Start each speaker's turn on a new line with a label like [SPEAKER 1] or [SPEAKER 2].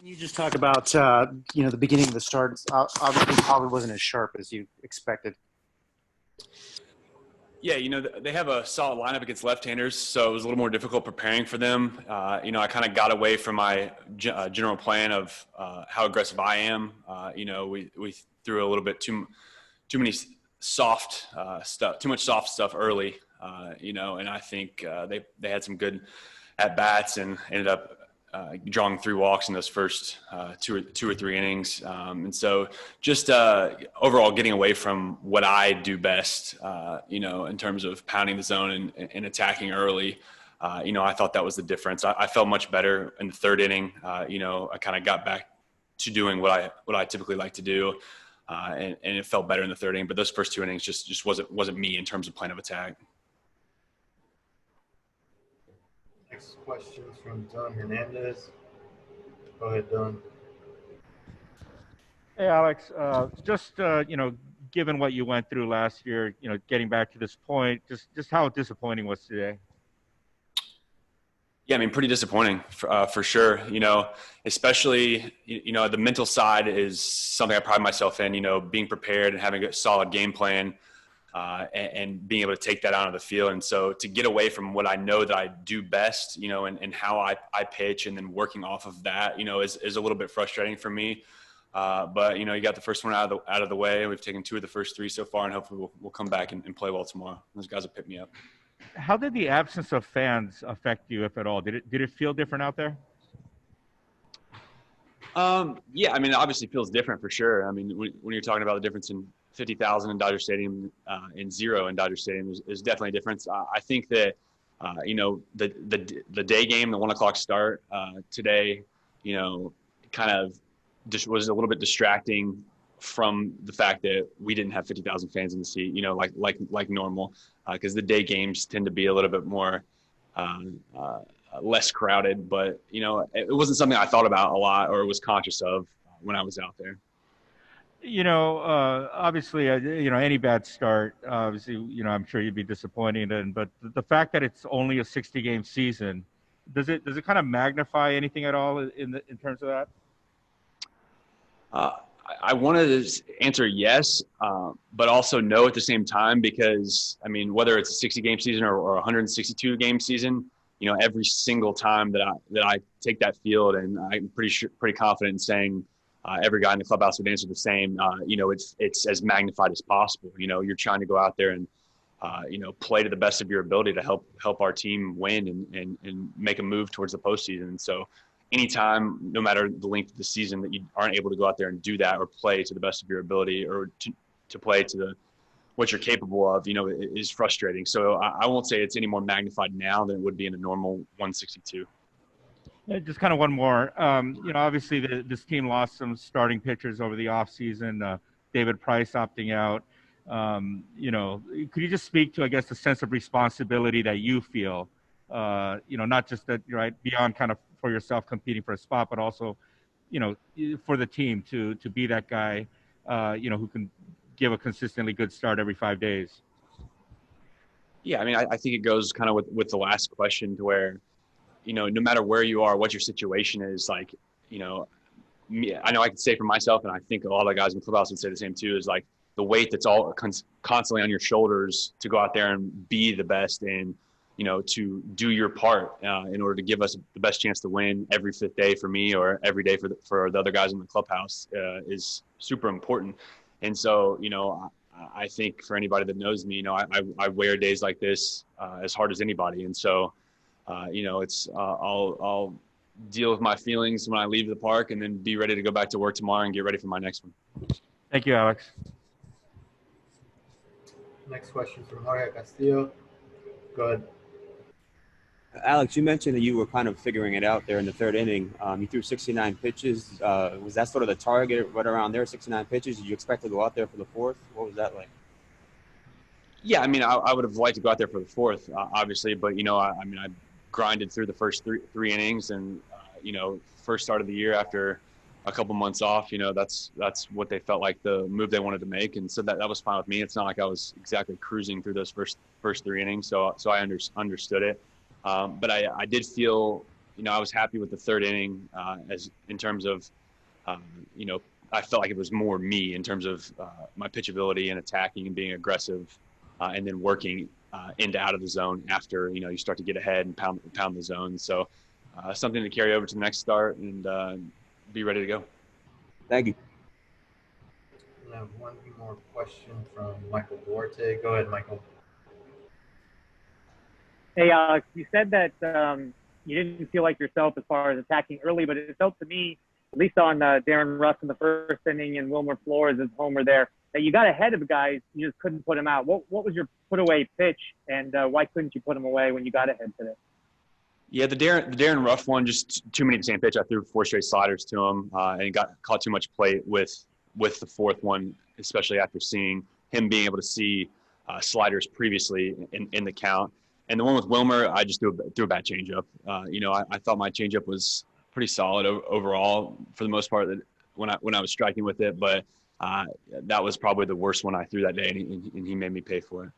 [SPEAKER 1] Can you just talk about the beginning of the start? Obviously, probably wasn't as sharp as you expected.
[SPEAKER 2] Yeah, they have a solid lineup against left-handers, so it was a little more difficult preparing for them. I kind of got away from my general plan of how aggressive I am. We threw a little bit too many soft stuff, too much soft stuff early. And I think they had some good at bats and ended up drawing 3 walks in those first two or three innings. And so just overall getting away from what I do best, in terms of pounding the zone and attacking early. I thought that was the difference. I felt much better in the 3rd inning. I kind of got back to doing what I typically like to do. And it felt better in the 3rd inning, but those first 2 innings just wasn't me in terms of plan of attack.
[SPEAKER 3] Next question is from Don Hernandez. Go ahead, Don.
[SPEAKER 4] Hey, Alex. Given what you went through last year, getting back to this point, just how disappointing was today?
[SPEAKER 2] Yeah, I mean, pretty disappointing for sure. Especially, the mental side is something I pride myself in, being prepared and having a solid game plan. And being able to take that out of the field. And so to get away from what I know that I do best, and how I pitch and then working off of that, is a little bit frustrating for me. But, you got the first one out of the way. We've taken 2 of the first 3 so far, and hopefully we'll come back and play well tomorrow. Those guys will pick me up.
[SPEAKER 4] How did the absence of fans affect you, if at all? Did it feel different out there?
[SPEAKER 2] Yeah, I mean, it obviously feels different for sure. I mean, when you're talking about the difference in 50,000 in Dodger Stadium and 0 in Dodger Stadium, there's definitely a difference. I think that, the day game, the 1:00 start today, kind of just was a little bit distracting from the fact that we didn't have 50,000 fans in the seat, like normal, because the day games tend to be a little bit more less crowded. But, it wasn't something I thought about a lot or was conscious of when I was out there.
[SPEAKER 4] Obviously, any bad start, obviously, I'm sure you'd be disappointed in, but the fact that it's only a 60-game season, does it kind of magnify anything at all in terms of that?
[SPEAKER 2] I wanted to answer yes, but also no at the same time, because, I mean, whether it's a 60-game season or a 162-game season, every single time that I take that field, and I'm pretty confident in saying, every guy in the clubhouse would answer the same. It's as magnified as possible. You're trying to go out there and, play to the best of your ability to help our team win and make a move towards the postseason. And so anytime, no matter the length of the season, that you aren't able to go out there and do that or play to the best of your ability or to play to what you're capable of, is frustrating. So I won't say it's any more magnified now than it would be in a normal 162.
[SPEAKER 4] Yeah, just kind of one more. Obviously this team lost some starting pitchers over the offseason, David Price opting out. Could you just speak to, I guess, the sense of responsibility that you feel, not just that, right, beyond kind of for yourself competing for a spot, but also, for the team to be that guy, who can give a consistently good start every 5 days?
[SPEAKER 2] Yeah, I mean, I think it goes kind of with the last question to where, no matter where you are, what your situation is, like, me, I know I can say for myself, and I think a lot of the guys in the clubhouse would say the same too, is like the weight that's all constantly on your shoulders to go out there and be the best and, to do your part in order to give us the best chance to win every 5th day for me or every day for the other guys in the clubhouse is super important. And so, I think for anybody that knows me, I wear days like this as hard as anybody. And so, I'll deal with my feelings when I leave the park and then be ready to go back to work tomorrow and get ready for my next one.
[SPEAKER 4] Thank you, Alex.
[SPEAKER 3] Next question from Jorge Castillo. Go ahead.
[SPEAKER 5] Alex, you mentioned that you were kind of figuring it out there in the 3rd inning. You threw 69 pitches. Was that sort of the target right around there, 69 pitches? Did you expect to go out there for the 4th? What was that like? Yeah,
[SPEAKER 2] I mean, I would have liked to go out there for the 4th, obviously, but, I grinded through the first three innings and, first start of the year after a couple months off, that's what they felt like the move they wanted to make. And so that was fine with me. It's not like I was exactly cruising through those first 3 innings. So I understood it. But I did feel I was happy with the third inning as in terms of, I felt like it was more me in terms of my pitchability and attacking and being aggressive, and then working into out of the zone after you start to get ahead and pound the zone. So something to carry over to the next start and be ready to go.
[SPEAKER 5] Thank you.
[SPEAKER 3] We have one more question from Michael Duarte. Go ahead, Michael.
[SPEAKER 6] Hey, Alex, you said that you didn't feel like yourself as far as attacking early, but it felt to me, at least on Darren Russ in the first inning and Wilmer Flores as homer there, that you got ahead of the guys, you just couldn't put him out. What was your put away pitch, and why couldn't you put him away when you got ahead today?
[SPEAKER 2] Yeah, the Darren Ruff one, just too many the same pitch. I threw 4 straight sliders to him, and he got caught too much plate with the fourth one, especially after seeing him being able to see sliders previously in the count. And the one with Wilmer, I just threw a bad changeup. I thought my changeup was pretty solid overall for the most part when I was striking with it, but that was probably the worst one I threw that day, and he made me pay for it.